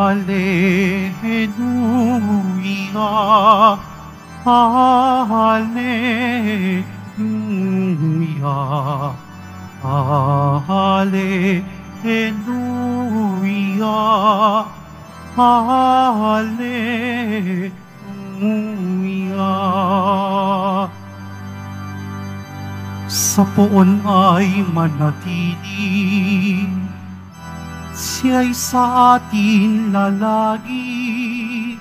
Hallelujah, Hallelujah, Hallelujah, Hallelujah. Sa poon ay manatili, siya'y sa atin lalagi,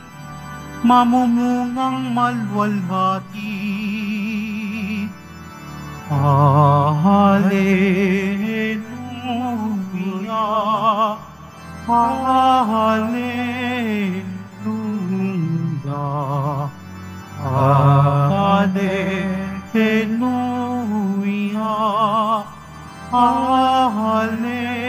mamumungang malwalhati. Hallelujah, Hallelujah, Hallelujah, Hallelujah.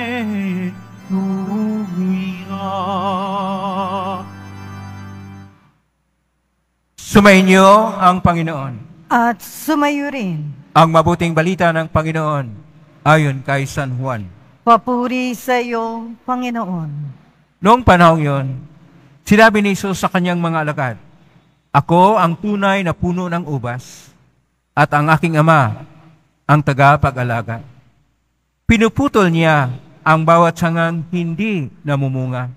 Sumainyo ang Panginoon. At sumayo rin. Ang mabuting balita ng Panginoon ayon kay San Juan. Papuri sa iyo, Panginoon. Noong panahon yon, sinabi ni Jesus sa kanyang mga alagad, "Ako ang tunay na puno ng ubas, at ang aking Ama ang tagapag-alaga." Pinuputol niya ang bawat sangang hindi namumunga,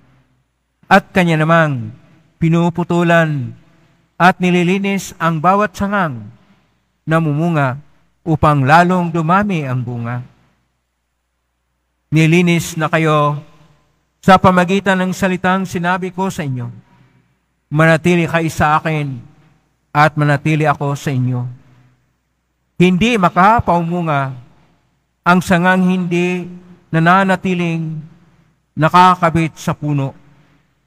at kanya namang pinuputulan at nililinis ang bawat sangang namumunga upang lalong dumami ang bunga. Nilinis na kayo sa pamagitan ng salitang sinabi ko sa inyo. Manatili kayo sa akin at manatili ako sa inyo. Hindi makapaumunga ang sangang hindi nananatiling nakakabit sa puno.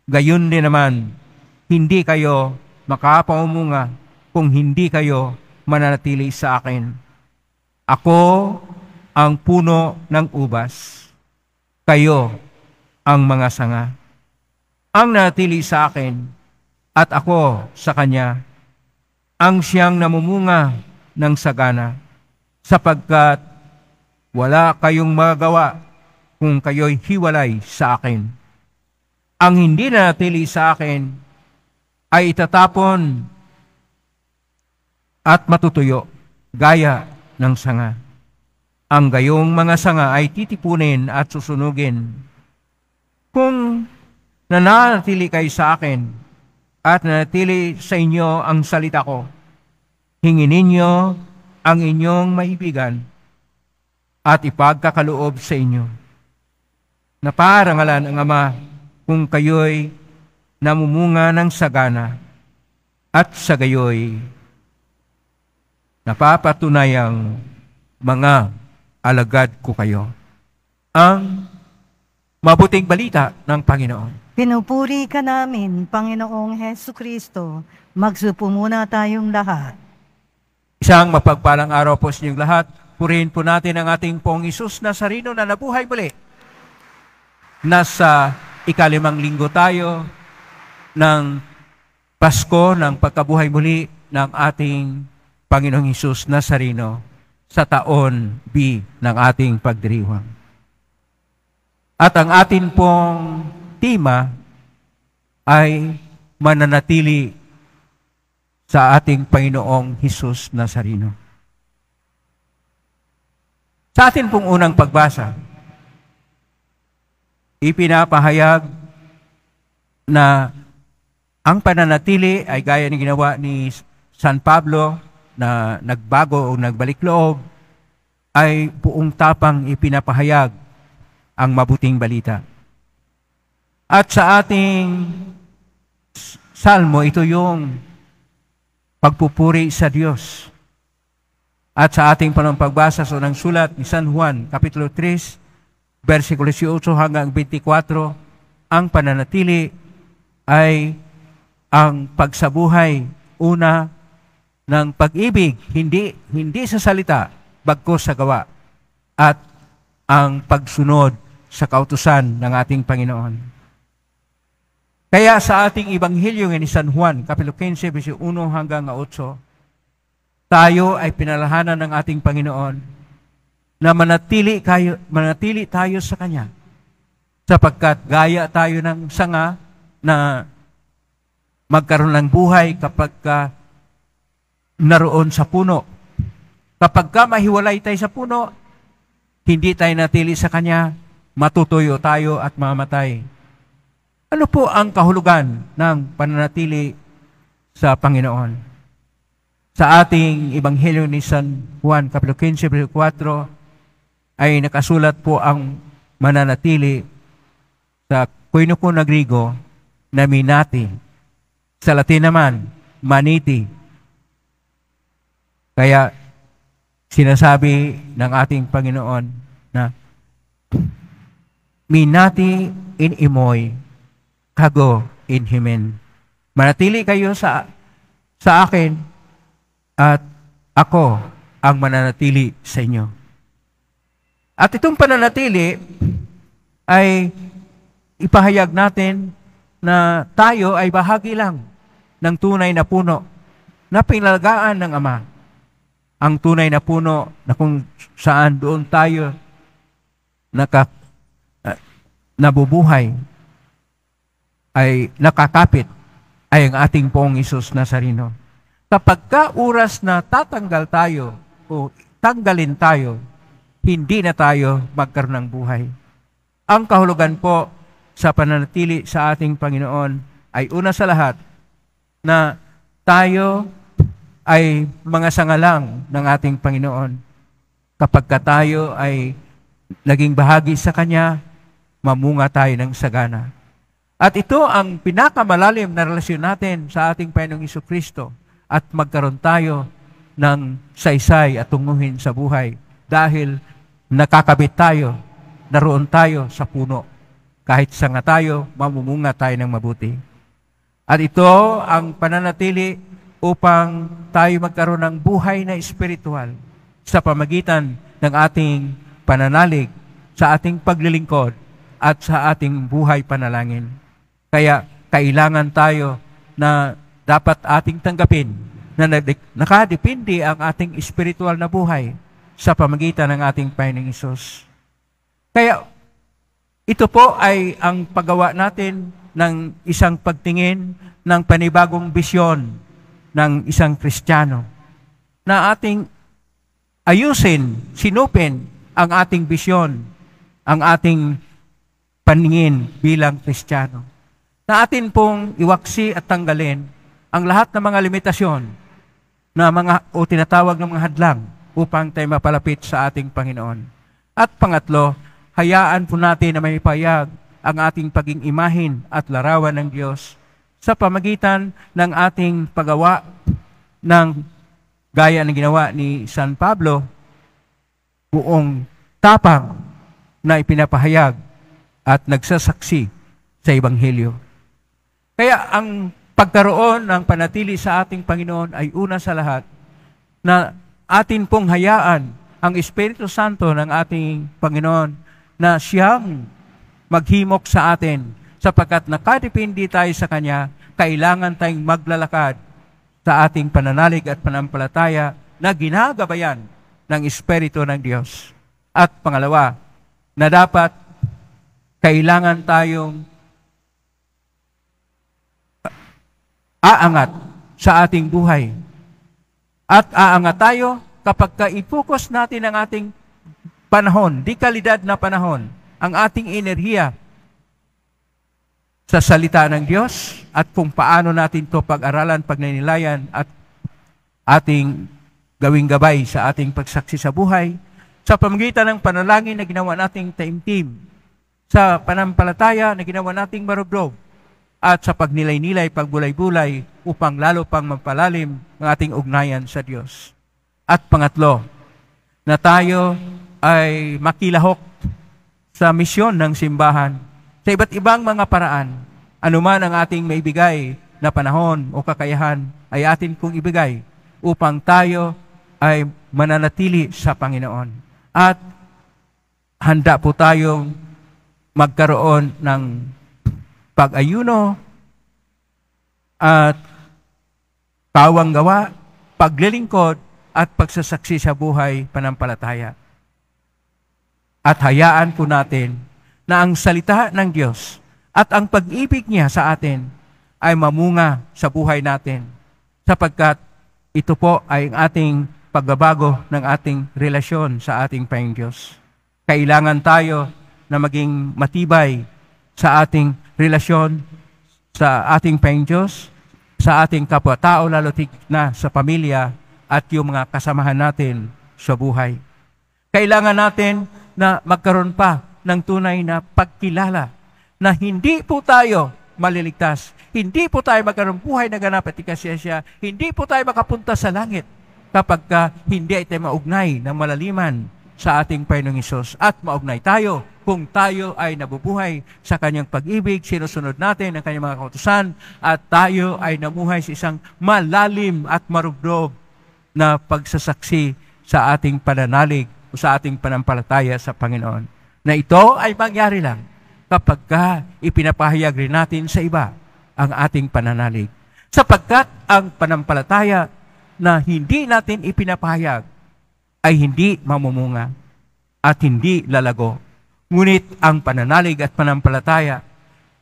Gayon din naman, hindi kayo makapaumunga kung hindi kayo mananatili sa akin. Ako ang puno ng ubas, kayo ang mga sanga. Ang nanatili sa akin at ako sa kanya, ang siyang namumunga ng sagana, sapagkat wala kayong magagawa kung kayo'y hiwalay sa akin. Ang hindi nanatili sa akin ay itatapon at matutuyo, gaya ng sanga. Ang gayong mga sanga ay titipunin at susunugin. Kung nananatili kayo sa akin at nanatili sa inyo ang salita ko, hingin ninyo ang inyong maibigan at ipagkakaloob sa inyo. Naparangalan ang Ama kung kayo'y namumunga ng sagana at sa gayo'y napapatunayang mga alagad ko kayo. Ang mabuting balita ng Panginoon. Pinupuri ka namin, Panginoong Hesukristo. Magsupo muna tayong lahat. Isang mapagpalang araw po sa inyong lahat. Purihin po natin ang ating Pong Isus Nazareno na nabuhay muli. Nasa ikalimang linggo tayo ng Pasko ng pagkabuhay muli ng ating Panginoong Isus Nazareno sa taon B ng ating pagdiriwang. At ang atin pong tema ay mananatili sa ating Panginoong Hesus Nazareno. Sa atin pong unang pagbasa, ipinapahayag na ang pananatili ay gaya ng ginawa ni San Pablo na nagbago o nagbalik loob, ay buong tapang ipinapahayag ang mabuting balita. At sa ating salmo, ito yung pagpupuri sa Diyos. At sa ating pagbasa sa unang sulat ni San Juan, Kapitulo 3, versikulo 18 hanggang 24, ang pananatili ay ang pagsabuhay, una, ng pag-ibig, hindi sa salita, bagkus sa gawa, at ang pagsunod sa kautusan ng ating Panginoon. Kaya sa ating Ebanghelyo ni San Juan, Kapitulo 15, versikulo 1 hanggang 8, tayo ay pinalahanan ng ating Panginoon na manatili tayo sa Kanya, sapagkat gaya tayo ng sanga na magkaroon ng buhay kapag ka naroon sa puno. Kapag ka mahiwalay tayo sa puno, hindi tayo natili sa Kanya, matutuyo tayo at mamatay. Ano po ang kahulugan ng pananatili sa Panginoon? Sa ating Ebanghelyo ni San Juan, Kapitulo 15, Versikulo 4, ay nakasulat po ang mananatili sa Koine na Griego na minati. Sa Latin naman, maniti. Kaya sinasabi ng ating Panginoon na minati in imoy, kago in himen. Manatili kayo sa akin at ako ang mananatili sa inyo. At itong pananatili ay ipahayag natin na tayo ay bahagi lang ng tunay na puno na pinalagaan ng Ama. Ang tunay na puno na kung saan doon tayo nabubuhay ay nakakapit ay ang ating Poong Hesus Nazareno. Kapag ka oras na tatanggal tayo o tanggalin tayo, hindi na tayo magkaroon ng buhay. Ang kahulugan po sa pananatili sa ating Panginoon ay una sa lahat na tayo ay mga sangalang ng ating Panginoon. Kapag ka tayo ay naging bahagi sa Kanya, mamunga tayo ng sagana. At ito ang pinakamalalim na relasyon natin sa ating Panginoong Jesucristo at magkaroon tayo ng saysay at tunguhin sa buhay dahil nakakabit tayo, naroon tayo sa puno. Kahit sanga tayo, mamumunga tayo ng mabuti. At ito ang pananatili upang tayo magkaroon ng buhay na espiritual sa pamagitan ng ating pananalig, sa ating paglilingkod, at sa ating buhay panalangin. Kaya kailangan tayo na dapat ating tanggapin na nakadepende ang ating espiritual na buhay sa pamagitan ng ating Panginoong Hesus. Kaya ito po ay ang paggawa natin ng isang pagtingin ng panibagong bisyon ng isang Kristiyano na ating ayusin, sinupin ang ating bisyon, ang ating paningin bilang Kristiyano. Na atin pong iwaksi at tanggalin ang lahat ng mga limitasyon na o tinatawag ng mga hadlang upang tayo mapalapit sa ating Panginoon. At pangatlo, hayaan po natin na may payag ang ating paging imahin at larawan ng Diyos sa pamagitan ng ating paggawa ng gaya ng ginawa ni San Pablo, buong tapang na ipinapahayag at nagsasaksi sa Ebanghelyo. Kaya ang pagkaroon ng panatili sa ating Panginoon ay una sa lahat na atin pong hayaan ang Espiritu Santo ng ating Panginoon na siyang maghimok sa atin sapagkat nakadepende tayo sa Kanya, kailangan tayong maglalakad sa ating pananalig at panampalataya na ginagabayan ng Espiritu ng Diyos. At pangalawa, na dapat kailangan tayong aangat sa ating buhay. At aangat tayo kapag i-focus natin ang ating panahon, di kalidad na panahon, ang ating enerhiya sa salita ng Diyos at kung paano natin ito pag-aralan, pagninilayan at ating gawing gabay sa ating pagsaksi sa buhay sa pamamagitan ng panalangin na ginawa nating taimtim, sa panampalataya na ginawa nating marublob, at sa pagnilay-nilay, pagbulay-bulay upang lalo pang mapalalim ang ating ugnayan sa Diyos. At pangatlo, na tayo ay makilahok sa misyon ng simbahan sa iba't ibang mga paraan. Anuman ang ating maibigay na panahon o kakayahan ay atin kong ibigay upang tayo ay mananatili sa Panginoon. At handa po tayong magkaroon ng pag-ayuno at pawang gawa, paglilingkod at pagsasaksi sa buhay panampalataya. At hayaan po natin na ang salita ng Diyos At ang pag-ibig niya sa atin ay mamunga sa buhay natin sapagkat ito po ay ang ating pagbabago ng ating relasyon sa ating Panginoong Diyos. Kailangan tayo na maging matibay sa ating relasyon sa ating Panginoong Diyos, sa ating kapwa-tao, lalo na sa pamilya at yung mga kasamahan natin sa buhay. Kailangan natin na magkaroon pa ng tunay na pagkilala na hindi po tayo maliligtas, hindi po tayo magkaroon buhay na ganap at ikasiyasya, hindi po tayo makapunta sa langit kapag hindi ay tayo maugnay ng malaliman sa ating Panginoong Hesus at maugnay tayo kung tayo ay nabubuhay sa Kanyang pag-ibig, sinusunod natin ang Kanyang mga kautusan at tayo ay namuhay sa isang malalim at marugdog na pagsasaksi sa ating pananalig o sa ating panampalataya sa Panginoon. Na ito ay mangyari lang kapag ipinapahayag rin natin sa iba ang ating pananalig. Sapagkat ang panampalataya na hindi natin ipinapahayag ay hindi mamumunga at hindi lalago. Ngunit ang pananalig at panampalataya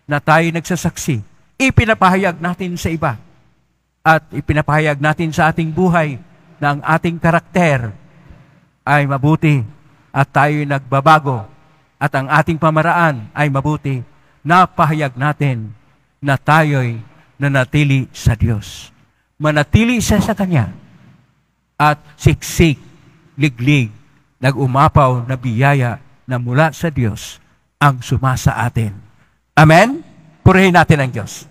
na tayo nagsasaksi, ipinapahayag natin sa iba at ipinapahayag natin sa ating buhay na ang ating karakter ay mabuti at tayo nagbabago at ang ating pamaraan ay mabuti. Napahayag natin na tayo'y nanatili sa Diyos. Manatili siya sa Kanya at siksik, liglig, nag-umapaw na biyaya na mula sa Diyos ang sumasa atin. Amen? Purihin natin ang Diyos.